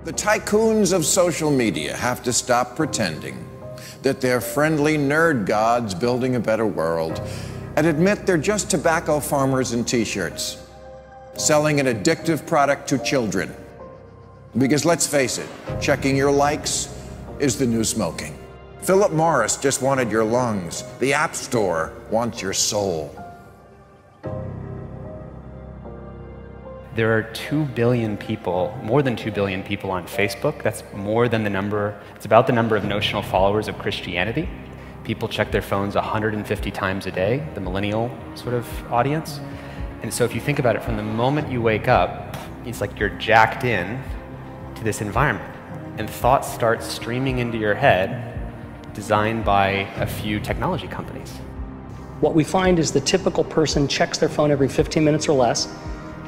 The tycoons of social media have to stop pretending that they're friendly nerd gods building a better world and admit they're just tobacco farmers in t-shirts, selling an addictive product to children. Because let's face it, checking your likes is the new smoking. Philip Morris just wanted your lungs. The App Store wants your soul. There are 2 billion people, more than 2 billion people on Facebook. That's more than the number, it's about the number of notional followers of Christianity. People check their phones 150 times a day, the millennial sort of audience. And so if you think about it, from the moment you wake up, it's like you're jacked in to this environment. And thoughts start streaming into your head, designed by a few technology companies. What we find is the typical person checks their phone every 15 minutes or less,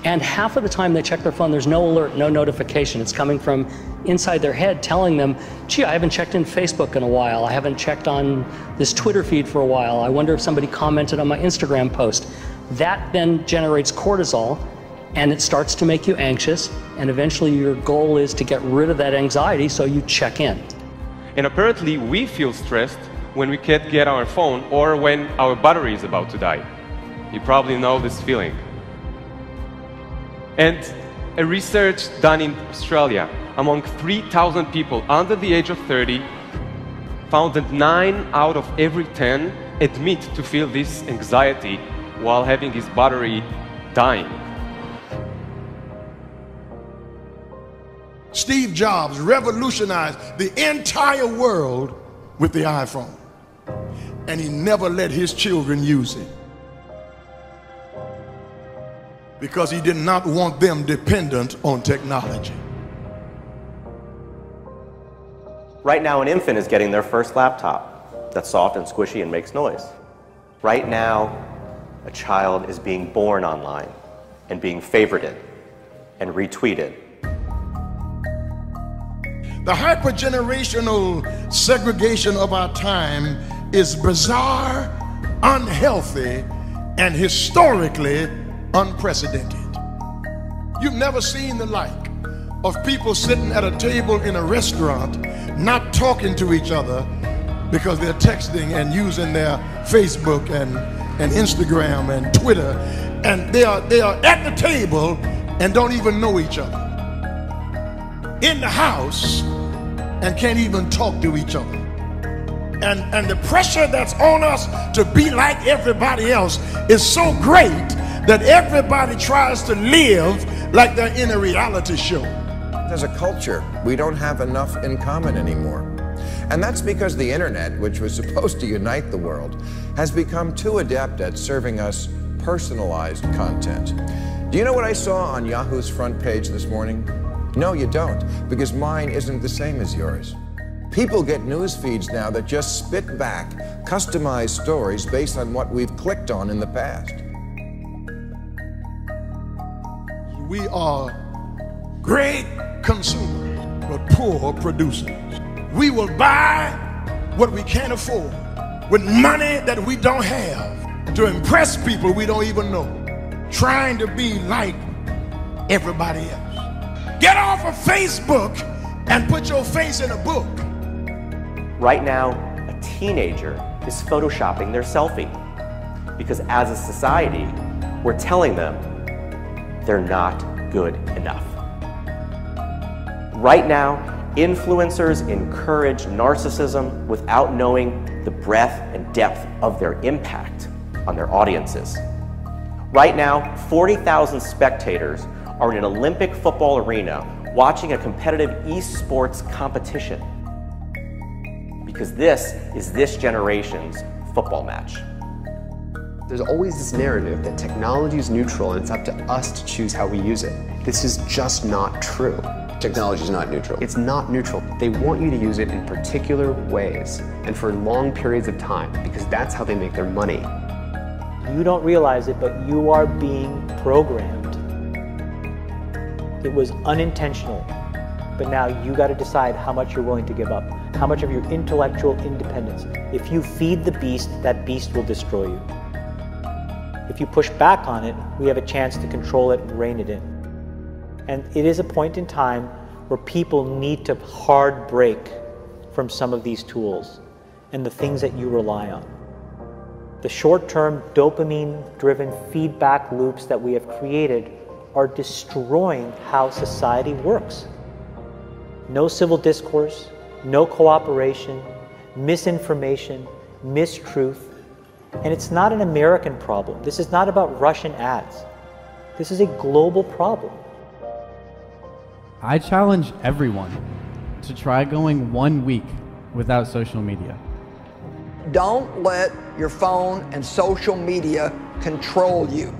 and half of the time they check their phone, there's no alert, no notification. It's coming from inside their head telling them, gee, I haven't checked in Facebook in a while. I haven't checked on this Twitter feed for a while. I wonder if somebody commented on my Instagram post. That then generates cortisol, and it starts to make you anxious, and eventually your goal is to get rid of that anxiety, so you check in. And apparently we feel stressed when we can't get our phone or when our battery is about to die. You probably know this feeling. And a research done in Australia among 3,000 people under the age of 30 found that 9 out of every 10 admit to feel this anxiety while having his battery dying. Steve Jobs revolutionized the entire world with the iPhone, and he never let his children use it because he did not want them dependent on technology. Right now, an infant is getting their first laptop that's soft and squishy and makes noise. Right now, a child is being born online and being favorited and retweeted. The hypergenerational segregation of our time is bizarre, unhealthy, and historically unprecedented. You've never seen the like of people sitting at a table in a restaurant not talking to each other because they're texting and using their Facebook and Instagram and Twitter, and they are at the table and don't even know each other. In the house and can't even talk to each other. And the pressure that's on us to be like everybody else is so great that everybody tries to live like they're in a reality show. As a culture, we don't have enough in common anymore. And that's because the internet, which was supposed to unite the world, has become too adept at serving us personalized content. Do you know what I saw on Yahoo's front page this morning? No, you don't, because mine isn't the same as yours. People get news feeds now that just spit back customized stories based on what we've clicked on in the past. We are great consumers, but poor producers. We will buy what we can't afford with money that we don't have to impress people we don't even know, trying to be like everybody else. Get off of Facebook and put your face in a book. Right now, a teenager is photoshopping their selfie because as a society, we're telling them they're not good enough. Right now, influencers encourage narcissism without knowing the breadth and depth of their impact on their audiences. Right now, 40,000 spectators are in an Olympic football arena watching a competitive esports competition because this is this generation's football match. There's always this narrative that technology is neutral and it's up to us to choose how we use it. This is just not true. Technology is not neutral. It's not neutral. They want you to use it in particular ways and for long periods of time because that's how they make their money. You don't realize it, but you are being programmed. It was unintentional, but now you got to decide how much you're willing to give up, how much of your intellectual independence. If you feed the beast, that beast will destroy you. If you push back on it, we have a chance to control it and rein it in. And it is a point in time where people need to hard break from some of these tools and the things that you rely on. The short-term dopamine-driven feedback loops that we have created are destroying how society works. No civil discourse, no cooperation, misinformation, mistruth. And it's not an American problem. This is not about Russian ads. This is a global problem. I challenge everyone to try going 1 week without social media. Don't let your phone and social media control you.